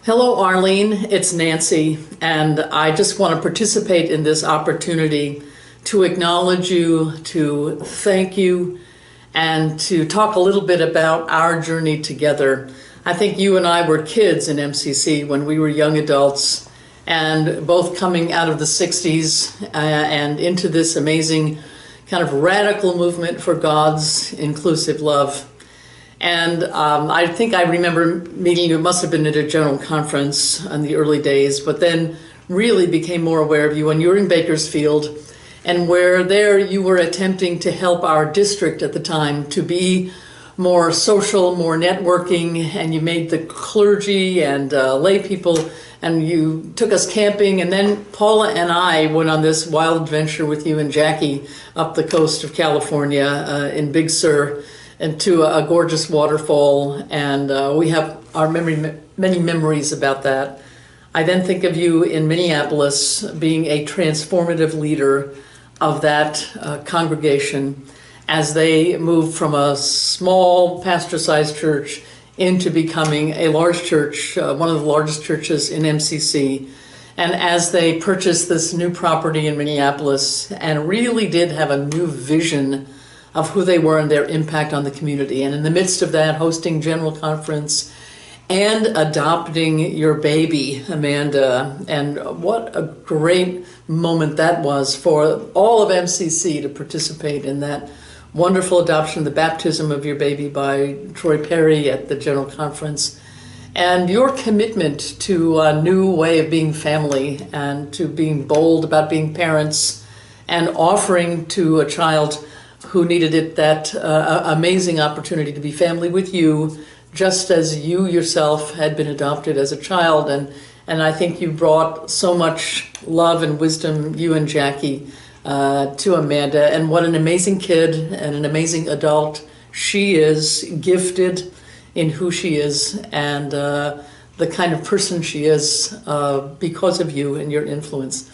Hello, Arlene. It's Nancy, and I just want to participate in this opportunity to acknowledge you, to thank you, and to talk a little bit about our journey together. I think you and I were kids in MCC when we were young adults, and both coming out of the 60s and into this amazing kind of radical movement for God's inclusive love. And I think I remember meeting you, it must have been at a general conference in the early days, but then really became more aware of you when you were in Bakersfield, and where there you were attempting to help our district at the time to be more social, more networking, and you made the clergy and lay people, and you took us camping, and then Paula and I went on this wild adventure with you and Jackie up the coast of California in Big Sur, and to a gorgeous waterfall, and we have our many memories about that. I then think of you in Minneapolis being a transformative leader of that congregation as they moved from a small pastor-sized church into becoming a large church, one of the largest churches in MCC. And as they purchased this new property in Minneapolis and really did have a new vision of who they were and their impact on the community. And in the midst of that, hosting general conference and adopting your baby, Amanda. And what a great moment that was for all of MCC to participate in that wonderful adoption, the baptism of your baby by Troy Perry at the general conference. And your commitment to a new way of being family and to being bold about being parents and offering to a child who needed it that amazing opportunity to be family with you, just as you yourself had been adopted as a child. And I think you brought so much love and wisdom, you and Jackie, to Amanda. And what an amazing kid and an amazing adult she is, gifted in who she is and the kind of person she is because of you and your influence.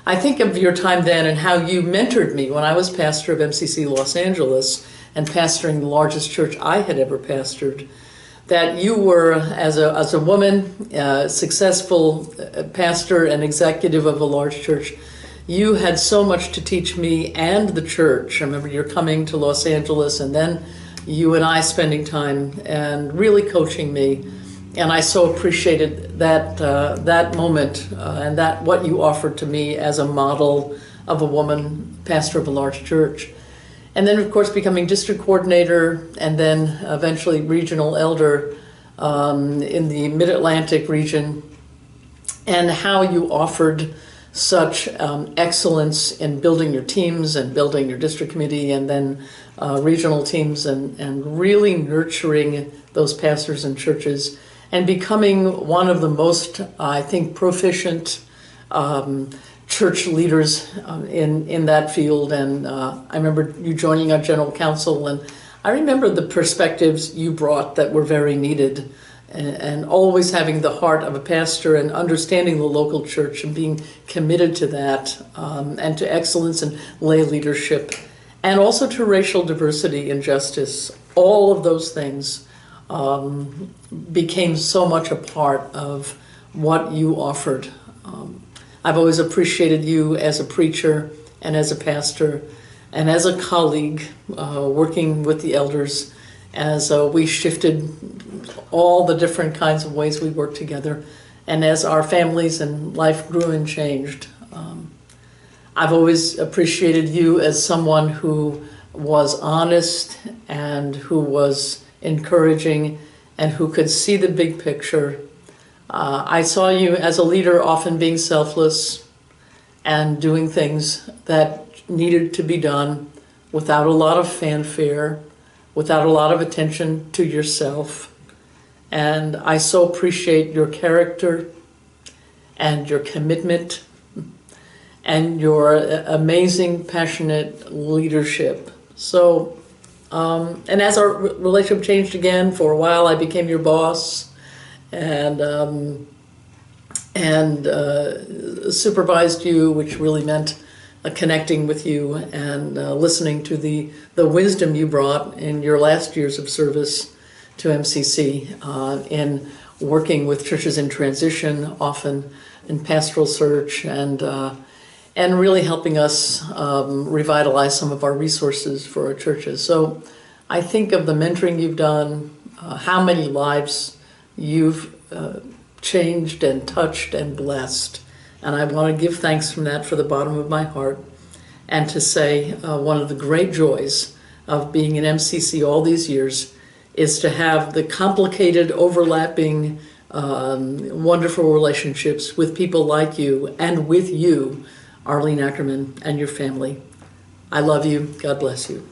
I think of your time then and how you mentored me when I was pastor of MCC Los Angeles and pastoring the largest church I had ever pastored, that you were, as a woman, successful pastor and executive of a large church, you had so much to teach me and the church. I remember you're coming to Los Angeles and then you and I spending time and really coaching me. And I so appreciated that moment and that what you offered to me as a model of a woman pastor of a large church. And then, of course, becoming district coordinator and then eventually regional elder in the Mid-Atlantic region, and how you offered such excellence in building your teams and building your district committee and then regional teams and really nurturing those pastors and churches, and becoming one of the most, I think, proficient church leaders in that field. And I remember you joining our general council, and I remember the perspectives you brought that were very needed, and always having the heart of a pastor and understanding the local church and being committed to that, and to excellence and lay leadership, and also to racial diversity and justice. All of those things became so much a part of what you offered. I've always appreciated you as a preacher and as a pastor and as a colleague working with the elders as we shifted all the different kinds of ways we worked together, and as our families and life grew and changed. I've always appreciated you as someone who was honest and who was encouraging and who could see the big picture. I saw you as a leader often being selfless and doing things that needed to be done without a lot of fanfare, without a lot of attention to yourself. And I so appreciate your character and your commitment and your amazing, passionate leadership. So, and as our relationship changed again, for a while I became your boss and supervised you, which really meant connecting with you and listening to the wisdom you brought in your last years of service to MCC in working with churches in transition, often in pastoral search, and really helping us revitalize some of our resources for our churches. So I think of the mentoring you've done, how many lives you've changed and touched and blessed. And I want to give thanks from that for the bottom of my heart, and to say one of the great joys of being in MCC all these years is to have the complicated, overlapping, wonderful relationships with people like you, and with you, Arlene Ackerman, and your family. I love you. God bless you.